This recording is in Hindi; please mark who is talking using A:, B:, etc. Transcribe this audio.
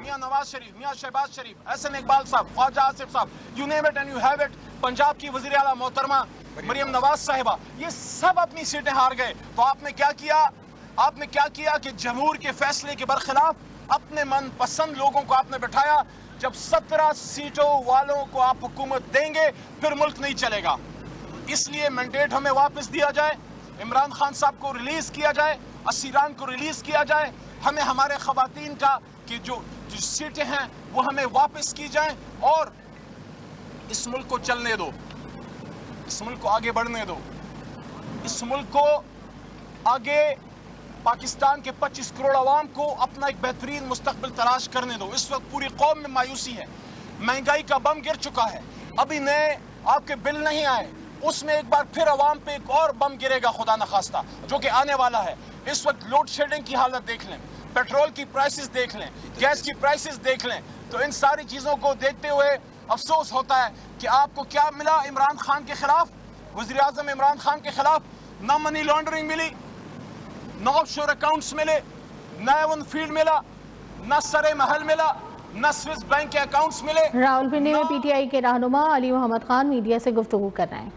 A: मियां नवाज शरीफ, मियां शहबाज शरीफ, एहसन इकबाल साहब, ख्वाजा आसिफ साहब, you name it and you have it, Punjab की वजीर आला मोहतरमा मरियम नवाज साहिबा, ये सब अपनी सीटें हार गए। तो आपने क्या किया? आपने क्या किया कि जमहूर के फैसले के बरखिलाफ अपने मनपसंद लोगों को आपने बैठाया। जब 17 सीटों वालों को आप हुकूमत देंगे फिर मुल्क नहीं चलेगा। इसलिए मैंडेट हमें वापस दिया जाए, इमरान खान साहब को रिलीज किया जाए, असीरान को रिलीज किया जाए, हमें हमारे खवातीन का कि जो सीटें हैं वो हमें वापस की जाएं और इस मुल्क को चलने दो, इस मुल्क को आगे बढ़ने दो, इस मुल्क को आगे पाकिस्तान के 25 करोड़ अवाम को अपना एक बेहतरीन मुस्तकबिल तलाश करने दो। इस वक्त पूरी कौम में मायूसी है, महंगाई का बम गिर चुका है, अभी नए आपके बिल नहीं आए, उसमें एक बार फिर अवाम पे एक और बम गिरेगा खुदा न खास्ता, जो कि आने वाला है। इस वक्त लोड शेडिंग की हालत देख लें, पेट्रोल की प्राइसेस देख लें, गैस की प्राइसेस देख लें, तो इन सारी चीजों को देखते हुए अफसोस होता है कि आपको क्या मिला इमरान खान के खिलाफ, वजीर आजम इमरान खान के खिलाफ? ना मनी लॉन्ड्रिंग मिली, न ऑफशोर अकाउंट्स मिले, न एवन फील्ड मिला, न सरे महल मिला, न स्विस बैंक के अकाउंट्स मिले।
B: रावलपिंडी में पीटीआई के रहनुमा अली मोहम्मद खान मीडिया से गुफ्तगू कर रहे हैं।